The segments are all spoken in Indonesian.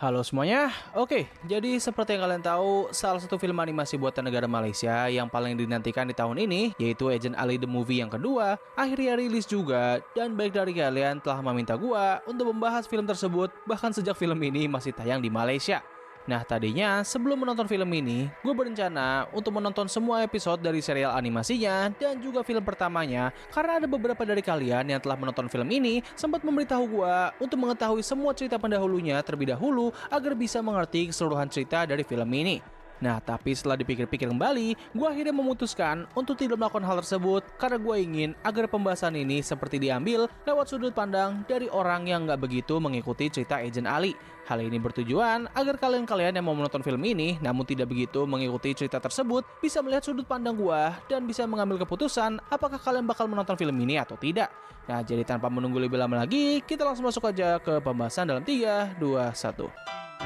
Halo semuanya, oke, jadi seperti yang kalian tahu, salah satu film animasi buatan negara Malaysia yang paling dinantikan di tahun ini, yaitu Agent Ali The Movie yang kedua, akhirnya rilis juga, dan baik dari kalian telah meminta gua untuk membahas film tersebut, bahkan sejak film ini masih tayang di Malaysia. Nah tadinya sebelum menonton film ini, gue berencana untuk menonton semua episode dari serial animasinya dan juga film pertamanya karena ada beberapa dari kalian yang telah menonton film ini sempat memberitahu gue untuk mengetahui semua cerita pendahulunya terlebih dahulu agar bisa mengerti keseluruhan cerita dari film ini. Nah, tapi setelah dipikir-pikir kembali, gue akhirnya memutuskan untuk tidak melakukan hal tersebut karena gue ingin agar pembahasan ini seperti diambil lewat sudut pandang dari orang yang nggak begitu mengikuti cerita Agent Ali. Hal ini bertujuan agar kalian-kalian yang mau menonton film ini namun tidak begitu mengikuti cerita tersebut bisa melihat sudut pandang gue dan bisa mengambil keputusan apakah kalian bakal menonton film ini atau tidak. Nah, jadi tanpa menunggu lebih lama lagi, kita langsung masuk aja ke pembahasan dalam 3, 2, 1.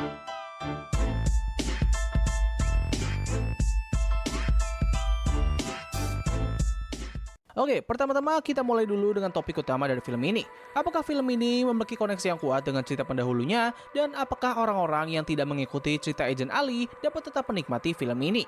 Oke, pertama-tama kita mulai dulu dengan topik utama dari film ini. Apakah film ini memiliki koneksi yang kuat dengan cerita pendahulunya, dan apakah orang-orang yang tidak mengikuti cerita Agent Ali dapat tetap menikmati film ini?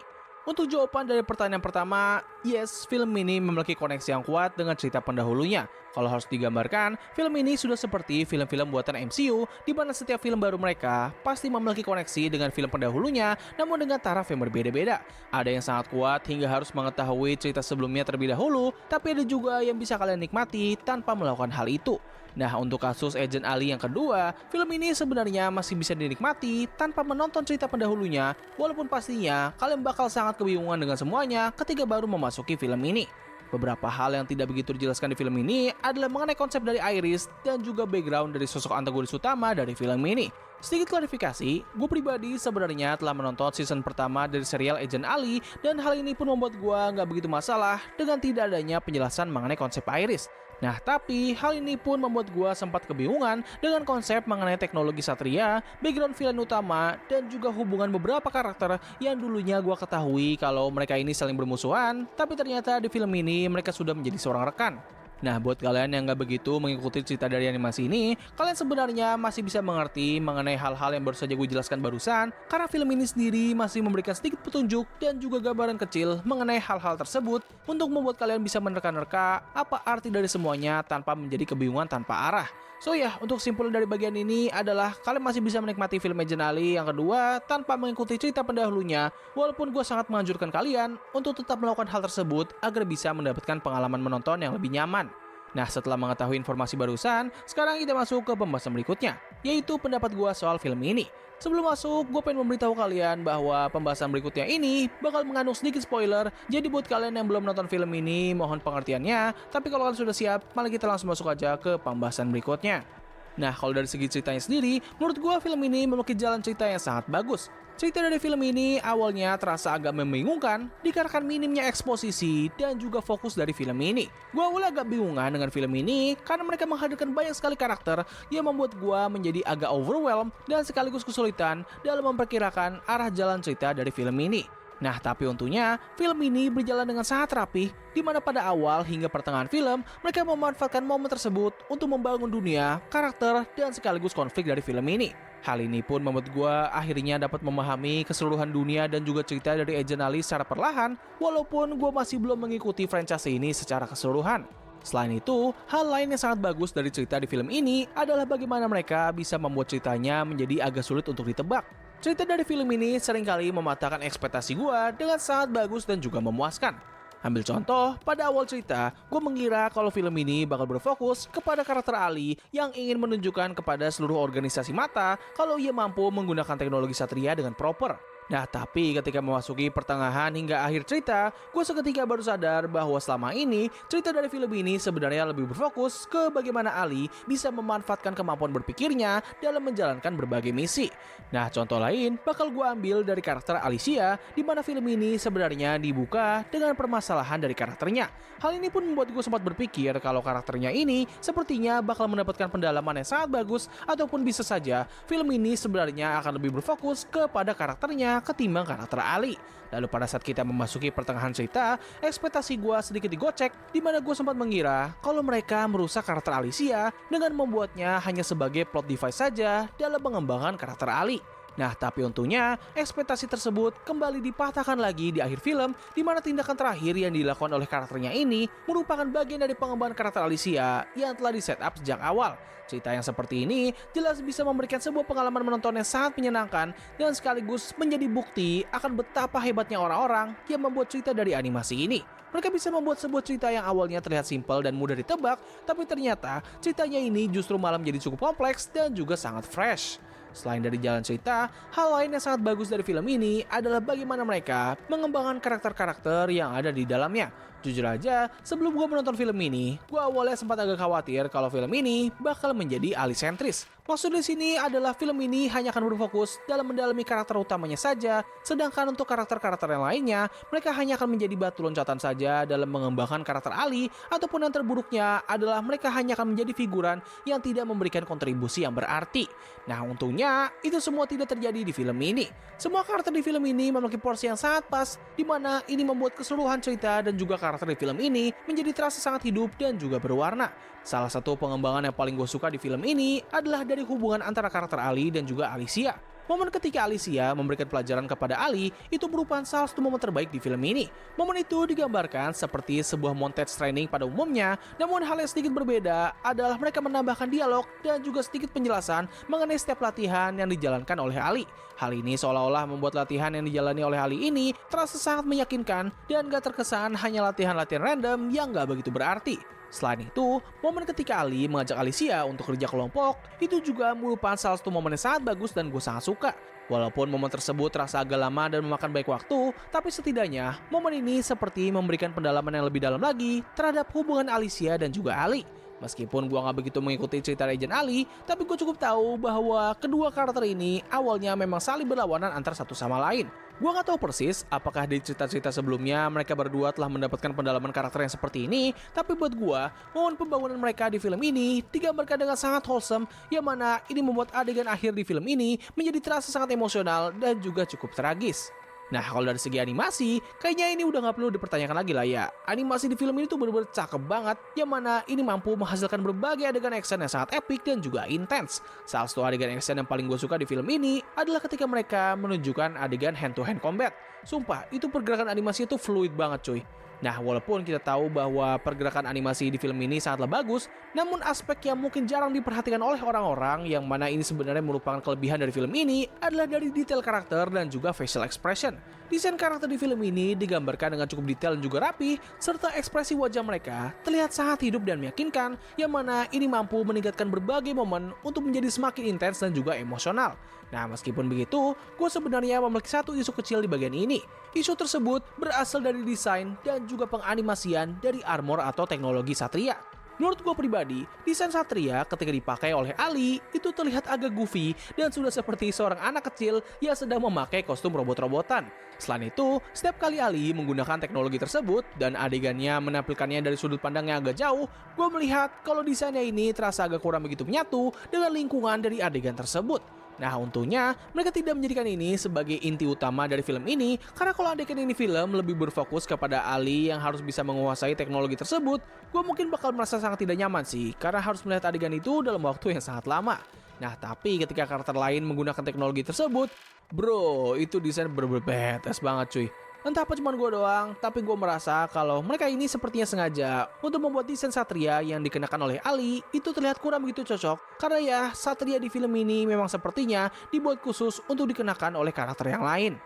Untuk jawaban dari pertanyaan pertama, yes, film ini memiliki koneksi yang kuat dengan cerita pendahulunya. Kalau harus digambarkan, film ini sudah seperti film-film buatan MCU, di mana setiap film baru mereka pasti memiliki koneksi dengan film pendahulunya, namun dengan taraf yang berbeda-beda. Ada yang sangat kuat hingga harus mengetahui cerita sebelumnya terlebih dahulu, tapi ada juga yang bisa kalian nikmati tanpa melakukan hal itu. Nah, untuk kasus Agent Ali yang kedua, film ini sebenarnya masih bisa dinikmati tanpa menonton cerita pendahulunya, walaupun pastinya kalian bakal sangat kebingungan dengan semuanya ketika baru memasuki film ini. Beberapa hal yang tidak begitu dijelaskan di film ini adalah mengenai konsep dari Iris dan juga background dari sosok antagonis utama dari film ini. Sedikit klarifikasi, gue pribadi sebenarnya telah menonton season pertama dari serial Agent Ali dan hal ini pun membuat gue nggak begitu masalah dengan tidak adanya penjelasan mengenai konsep Iris. Nah, tapi hal ini pun membuat gue sempat kebingungan dengan konsep mengenai teknologi Satria, background villain utama, dan juga hubungan beberapa karakter yang dulunya gue ketahui kalau mereka ini saling bermusuhan, tapi ternyata di film ini mereka sudah menjadi seorang rekan. Nah, buat kalian yang nggak begitu mengikuti cerita dari animasi ini, kalian sebenarnya masih bisa mengerti mengenai hal-hal yang baru saja gue jelaskan barusan, karena film ini sendiri masih memberikan sedikit petunjuk dan juga gambaran kecil mengenai hal-hal tersebut untuk membuat kalian bisa menerka-nerka apa arti dari semuanya tanpa menjadi kebingungan tanpa arah. So ya, untuk kesimpulan dari bagian ini adalah kalian masih bisa menikmati film Agent Ali yang kedua tanpa mengikuti cerita pendahulunya, walaupun gue sangat menganjurkan kalian untuk tetap melakukan hal tersebut agar bisa mendapatkan pengalaman menonton yang lebih nyaman. Nah, setelah mengetahui informasi barusan, sekarang kita masuk ke pembahasan berikutnya, yaitu pendapat gue soal film ini. Sebelum masuk, gue pengen memberitahu kalian bahwa pembahasan berikutnya ini bakal mengandung sedikit spoiler, jadi buat kalian yang belum nonton film ini, mohon pengertiannya, tapi kalau kalian sudah siap, mari kita langsung masuk aja ke pembahasan berikutnya. Nah, kalau dari segi ceritanya sendiri, menurut gue film ini memiliki jalan cerita yang sangat bagus. Cerita dari film ini awalnya terasa agak membingungkan dikarenakan minimnya eksposisi dan juga fokus dari film ini. Gua awalnya agak bingungan dengan film ini karena mereka menghadirkan banyak sekali karakter yang membuat gua menjadi agak overwhelmed dan sekaligus kesulitan dalam memperkirakan arah jalan cerita dari film ini. Nah, tapi untungnya, film ini berjalan dengan sangat rapih, di mana pada awal hingga pertengahan film, mereka memanfaatkan momen tersebut untuk membangun dunia, karakter, dan sekaligus konflik dari film ini. Hal ini pun membuat gue akhirnya dapat memahami keseluruhan dunia dan juga cerita dari Agent Ali secara perlahan, walaupun gue masih belum mengikuti franchise ini secara keseluruhan. Selain itu, hal lain yang sangat bagus dari cerita di film ini adalah bagaimana mereka bisa membuat ceritanya menjadi agak sulit untuk ditebak. Cerita dari film ini seringkali mematahkan ekspektasi gue dengan sangat bagus dan juga memuaskan. Ambil contoh, pada awal cerita, gue mengira kalau film ini bakal berfokus kepada karakter Ali yang ingin menunjukkan kepada seluruh organisasi mata kalau ia mampu menggunakan teknologi Satria dengan proper. Nah, tapi ketika memasuki pertengahan hingga akhir cerita, gue seketika baru sadar bahwa selama ini, cerita dari film ini sebenarnya lebih berfokus ke bagaimana Ali bisa memanfaatkan kemampuan berpikirnya dalam menjalankan berbagai misi. Nah, contoh lain bakal gue ambil dari karakter Alicia, di mana film ini sebenarnya dibuka dengan permasalahan dari karakternya. Hal ini pun membuat gue sempat berpikir kalau karakternya ini sepertinya bakal mendapatkan pendalaman yang sangat bagus, ataupun bisa saja film ini sebenarnya akan lebih berfokus kepada karakternya karakternya ketimbang karakter Ali. Lalu pada saat kita memasuki pertengahan cerita, ekspektasi gue sedikit digocek, di mana gue sempat mengira kalau mereka merusak karakter Alicia dengan membuatnya hanya sebagai plot device saja dalam pengembangan karakter Ali. Nah, tapi untungnya ekspektasi tersebut kembali dipatahkan lagi di akhir film, di mana tindakan terakhir yang dilakukan oleh karakternya ini merupakan bagian dari pengembangan karakter Alicia yang telah di-set up sejak awal. Cerita yang seperti ini jelas bisa memberikan sebuah pengalaman menonton yang sangat menyenangkan dan sekaligus menjadi bukti akan betapa hebatnya orang-orang yang membuat cerita dari animasi ini. Mereka bisa membuat sebuah cerita yang awalnya terlihat simpel dan mudah ditebak, tapi ternyata ceritanya ini justru malah menjadi cukup kompleks dan juga sangat fresh. Selain dari jalan cerita, hal lain yang sangat bagus dari film ini adalah bagaimana mereka mengembangkan karakter-karakter yang ada di dalamnya. Jujur aja, sebelum gue menonton film ini, gue awalnya sempat agak khawatir kalau film ini bakal menjadi alisentris. Maksud di sini adalah film ini hanya akan berfokus dalam mendalami karakter utamanya saja, sedangkan untuk karakter-karakter yang lainnya, mereka hanya akan menjadi batu loncatan saja dalam mengembangkan karakter Ali, ataupun yang terburuknya adalah mereka hanya akan menjadi figuran yang tidak memberikan kontribusi yang berarti. Nah, untungnya itu semua tidak terjadi di film ini. Semua karakter di film ini memiliki porsi yang sangat pas, di mana ini membuat keseluruhan cerita dan juga karakter di film ini menjadi terasa sangat hidup dan juga berwarna. Salah satu pengembangan yang paling gue suka di film ini adalah dari hubungan antara karakter Ali dan juga Alicia. Momen ketika Alicia memberikan pelajaran kepada Ali itu merupakan salah satu momen terbaik di film ini. Momen itu digambarkan seperti sebuah montage training pada umumnya, namun hal yang sedikit berbeda adalah mereka menambahkan dialog dan juga sedikit penjelasan mengenai setiap latihan yang dijalankan oleh Ali. Hal ini seolah-olah membuat latihan yang dijalani oleh Ali ini terasa sangat meyakinkan dan gak terkesan hanya latihan-latihan random yang gak begitu berarti. Selain itu, momen ketika Ali mengajak Alicia untuk kerja kelompok itu juga merupakan salah satu momen yang sangat bagus dan gue sangat suka. Walaupun momen tersebut terasa agak lama dan memakan banyak waktu, tapi setidaknya momen ini seperti memberikan pendalaman yang lebih dalam lagi terhadap hubungan Alicia dan juga Ali. Meskipun gue gak begitu mengikuti cerita Agent Ali, tapi gue cukup tahu bahwa kedua karakter ini awalnya memang saling berlawanan antara satu sama lain. Gue gak tahu persis apakah di cerita-cerita sebelumnya mereka berdua telah mendapatkan pendalaman karakter yang seperti ini, tapi buat gue, momen pembangunan mereka di film ini digambarkan dengan sangat wholesome, yang mana ini membuat adegan akhir di film ini menjadi terasa sangat emosional dan juga cukup tragis. Nah, kalau dari segi animasi, kayaknya ini udah gak perlu dipertanyakan lagi lah ya. Animasi di film ini tuh bener-bener cakep banget, yang mana ini mampu menghasilkan berbagai adegan action yang sangat epic dan juga intens. Salah satu adegan action yang paling gue suka di film ini adalah ketika mereka menunjukkan adegan hand-to-hand combat. Sumpah, itu pergerakan animasi itu fluid banget cuy. Nah, walaupun kita tahu bahwa pergerakan animasi di film ini sangatlah bagus, namun aspek yang mungkin jarang diperhatikan oleh orang-orang, yang mana ini sebenarnya merupakan kelebihan dari film ini, adalah dari detail karakter dan juga facial expression. Desain karakter di film ini digambarkan dengan cukup detail dan juga rapi, serta ekspresi wajah mereka terlihat sangat hidup dan meyakinkan, yang mana ini mampu meningkatkan berbagai momen untuk menjadi semakin intens dan juga emosional. Nah, meskipun begitu, gue sebenarnya memiliki satu isu kecil di bagian ini. Isu tersebut berasal dari desain dan juga penganimasian dari armor atau teknologi Satria. Menurut gue pribadi, desain Satria ketika dipakai oleh Ali itu terlihat agak goofy dan sudah seperti seorang anak kecil yang sedang memakai kostum robot-robotan. Selain itu, setiap kali Ali menggunakan teknologi tersebut dan adegannya menampilkannya dari sudut pandang yang agak jauh, gue melihat kalau desainnya ini terasa agak kurang begitu menyatu dengan lingkungan dari adegan tersebut. Nah, untungnya mereka tidak menjadikan ini sebagai inti utama dari film ini, karena kalau adegan ini film lebih berfokus kepada Ali yang harus bisa menguasai teknologi tersebut, gue mungkin bakal merasa sangat tidak nyaman sih, karena harus melihat adegan itu dalam waktu yang sangat lama. Nah, tapi ketika karakter lain menggunakan teknologi tersebut, bro, itu desain bener-bener badass banget cuy. Entah apa cuma gue doang, tapi gue merasa kalau mereka ini sepertinya sengaja untuk membuat desain Satria yang dikenakan oleh Ali itu terlihat kurang begitu cocok, karena ya Satria di film ini memang sepertinya dibuat khusus untuk dikenakan oleh karakter yang lain.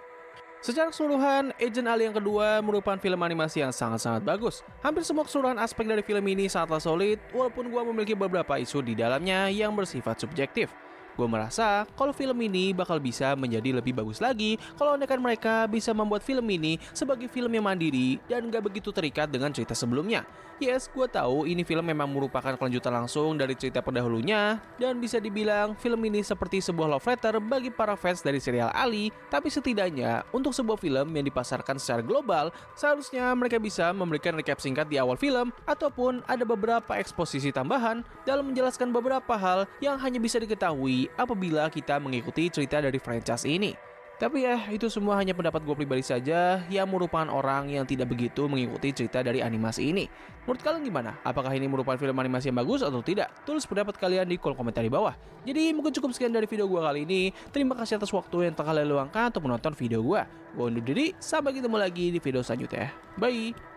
Secara keseluruhan, Agent Ali yang kedua merupakan film animasi yang sangat-sangat bagus. Hampir semua keseluruhan aspek dari film ini sangatlah solid, walaupun gue memiliki beberapa isu di dalamnya yang bersifat subjektif. Gue merasa kalau film ini bakal bisa menjadi lebih bagus lagi kalau andaikan mereka bisa membuat film ini sebagai film yang mandiri dan gak begitu terikat dengan cerita sebelumnya. Yes, gue tahu ini film memang merupakan kelanjutan langsung dari cerita pendahulunya, dan bisa dibilang film ini seperti sebuah love letter bagi para fans dari serial Ali, tapi setidaknya untuk sebuah film yang dipasarkan secara global, seharusnya mereka bisa memberikan recap singkat di awal film, ataupun ada beberapa eksposisi tambahan dalam menjelaskan beberapa hal yang hanya bisa diketahui apabila kita mengikuti cerita dari franchise ini. Tapi ya, itu semua hanya pendapat gue pribadi saja yang merupakan orang yang tidak begitu mengikuti cerita dari animasi ini. Menurut kalian gimana? Apakah ini merupakan film animasi yang bagus atau tidak? Tulis pendapat kalian di kolom komentar di bawah. Jadi mungkin cukup sekian dari video gue kali ini. Terima kasih atas waktu yang telah kalian luangkan untuk menonton video gue. Gue undur diri, sampai ketemu lagi di video selanjutnya. Bye!